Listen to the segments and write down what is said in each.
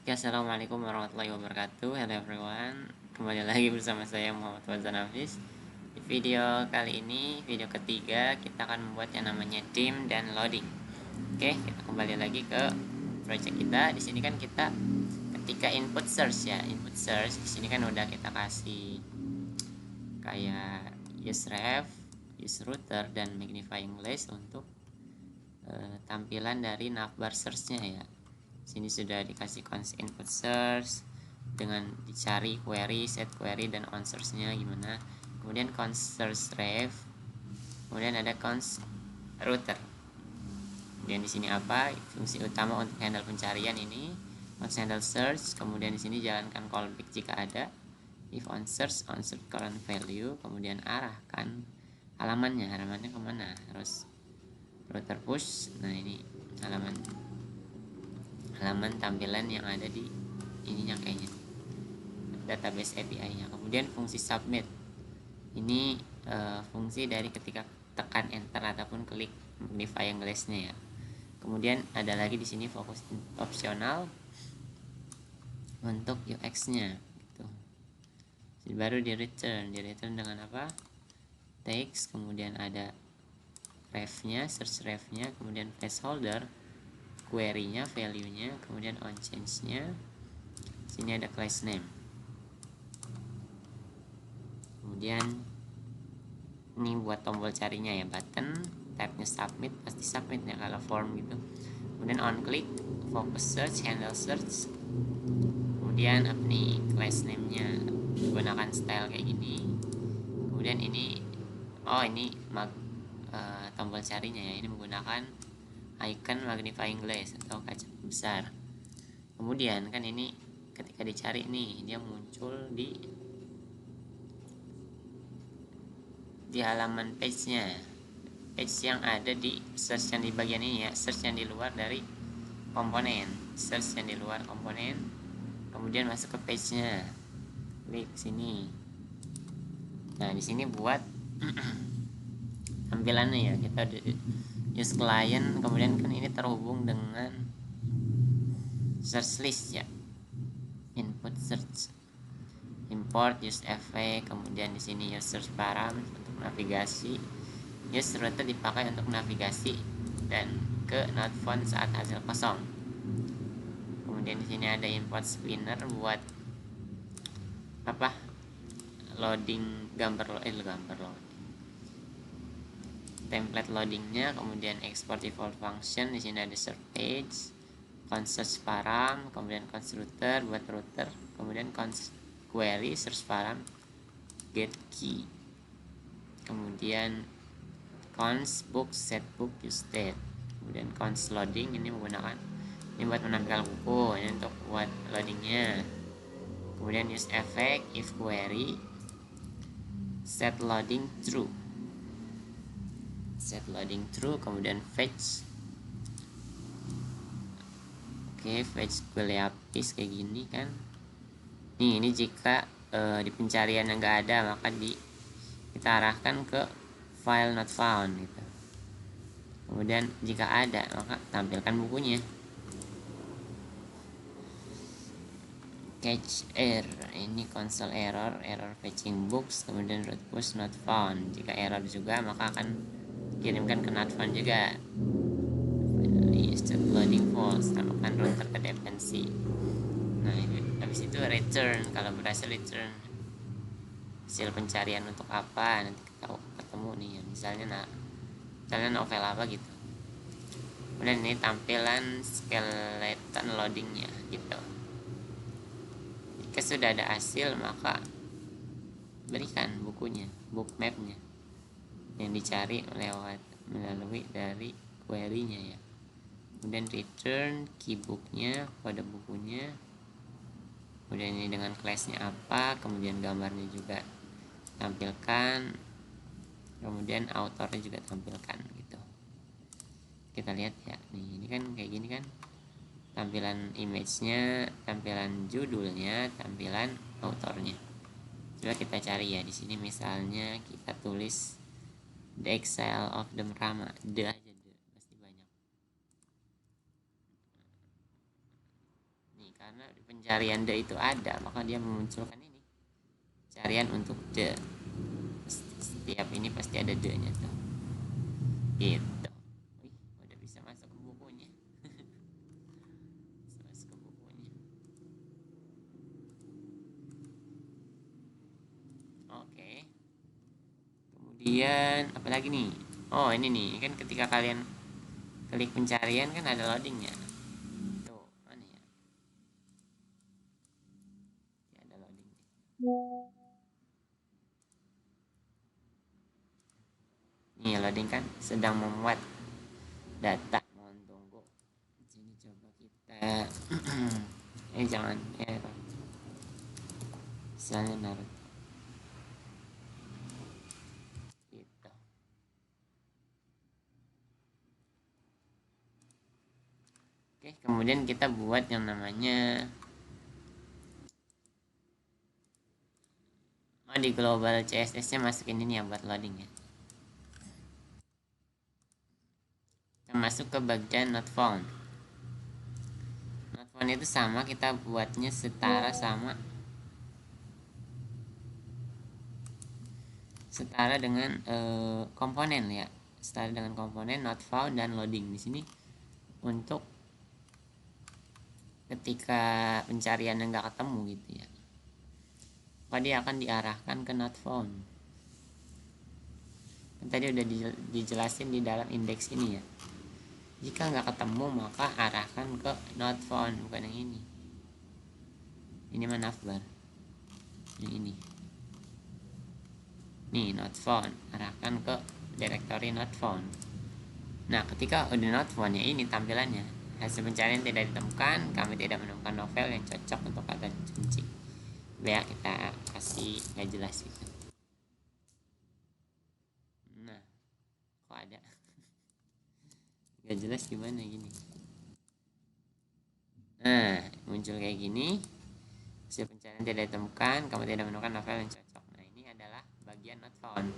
Oke, assalamualaikum warahmatullahi wabarakatuh. Hello everyone, kembali lagi bersama saya Muhammad Fazan Hafiz. Di video kali ini, video ketiga, kita akan membuat yang namanya theme dan loading. Oke, kita kembali lagi ke project kita. Di sini kan kita ketika input search ya, input search di sini kan udah kita kasih kayak use ref, use router dan magnifying glass untuk tampilan dari navbar search-nya ya. Sini sudah dikasih cons input search dengan dicari query, set query dan on search-nya gimana. Kemudian cons search ref, kemudian ada cons router. Kemudian di sini apa? Fungsi utama untuk handle pencarian ini cons handle search, kemudian di sini jalankan callback jika ada. If on search current value, kemudian arahkan halamannya kemana. Terus router push, nah ini halaman tampilan yang ada di ininya kayaknya database API-nya. Kemudian fungsi submit ini fungsi dari ketika tekan enter ataupun klik magnifying glass-nya ya. Kemudian ada lagi di sini fokus opsional untuk UX-nya gitu. Baru di return dengan apa? Text, kemudian ada ref-nya, search ref-nya, kemudian placeholder, query-nya, value-nya, kemudian on change-nya. Sini ada class name. Kemudian ini buat tombol carinya ya, button, tab-nya submit, pasti submit ya kalau form gitu. Kemudian on click, focus search, handle search. Kemudian apa nih, class name-nya gunakan style kayak gini. Kemudian ini tombol carinya ya, ini menggunakan icon magnifying glass atau kaca besar. Kemudian kan ini ketika dicari nih, dia muncul di halaman page-nya, page yang ada di search yang di bagian ini ya, search yang di luar dari komponen, search yang di luar komponen. Kemudian masuk ke page-nya, klik sini. Nah di sini buat tampilannya ya, kita use client, kemudian kan ini terhubung dengan search list ya, input search, import use effect, kemudian di sini use search param untuk navigasi, use router dipakai untuk navigasi dan ke not found saat hasil kosong. Kemudian di sini ada import spinner buat apa? Loading gambar loading. Template loadingnya, kemudian export default function, di sini ada search page, cons search param, kemudian cons router buat router, kemudian cons query search param, get key, kemudian cons book set book use date, kemudian cons loading ini menggunakan ini buat menampilkan buku, ini untuk buat loadingnya. Kemudian use effect if query set loading true, kemudian fetch. Oke, fetch Quillapis kayak gini kan. Ini jika di pencarian yang nggak ada, maka kita arahkan ke file not found gitu. Kemudian jika ada, maka tampilkan bukunya. Catch error, ini console error fetching books, kemudian root push not found. Jika error juga, maka akan kirimkan ke not found juga. Finally, start loading false, tambahkan router ke dependency. Nah, habis itu return, kalau berhasil return hasil pencarian untuk apa, nanti kita ketemu nih ya, misalnya novel apa gitu. Kemudian ini tampilan skeleton loadingnya gitu. Jika sudah ada hasil, maka berikan bukunya, book mapnya yang dicari melalui dari query-nya ya. Kemudian return keybooknya, kode bukunya. Kemudian ini dengan class-nya apa, kemudian gambarnya juga tampilkan, kemudian autornya juga tampilkan gitu. Kita lihat ya, nih ini kan kayak gini kan, tampilan image-nya, tampilan judulnya, tampilan autornya. Coba kita cari ya, di sini misalnya kita tulis The Exile of the Rama, the aja, the pasti banyak. Nih karena di pencarian the itu ada, maka dia memunculkan ini carian untuk the. Setiap ini pasti ada the nya tuh gitu. Wih, udah bisa masuk ke bukunya. Bisa masuk ke bukunya. Oke, kemudian apa lagi nih? Oh, ini nih kan ketika kalian klik pencarian kan ada loadingnya tuh, mana ya? Ya, ada loading. Nih loading kan sedang memuat data, mohon tunggu. Sini coba kita jangan error, misalnya naruh gitu. Oke, kemudian kita buat yang namanya di global CSS nya masukin ini ya buat loading ya. Kita masuk ke bagian not found. Not found itu sama, kita buatnya setara dengan komponen ya, setara dengan komponen not found dan loading di sini untuk ketika pencarian yang nggak ketemu gitu ya, maka dia akan diarahkan ke not found. Kan tadi udah dijelasin di dalam indeks ini ya, jika nggak ketemu maka arahkan ke not found, bukan yang ini mah navbar, yang ini nih not found, arahkan ke directory not found. Nah, ketika udah not found ya ini tampilannya, hasil pencarian tidak ditemukan, kami tidak menemukan novel yang cocok untuk kata kunci. Ya, kita kasih nggak jelas gitu. Nah, kok ada nggak jelas gimana gini. Nah, muncul kayak gini, hasil pencarian tidak ditemukan, kamu tidak menemukan novel yang cocok. Nah, ini adalah bagian not found.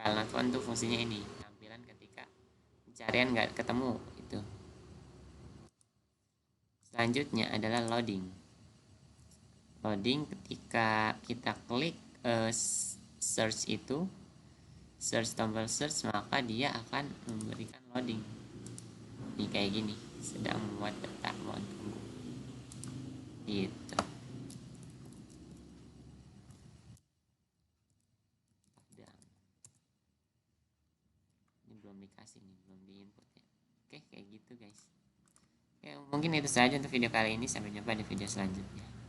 File not found tuh fungsinya ini, tampilan ketika pencarian nggak ketemu itu. Selanjutnya adalah loading. Loading ketika kita klik search itu, search tombol search, maka dia akan memberikan loading. Ini kayak gini, sedang membuat data, mohon tunggu. Gitu. Ini belum dikasih nih, belum di input ya. Oke, kayak gitu guys. Ya, mungkin itu saja untuk video kali ini. Sampai jumpa di video selanjutnya.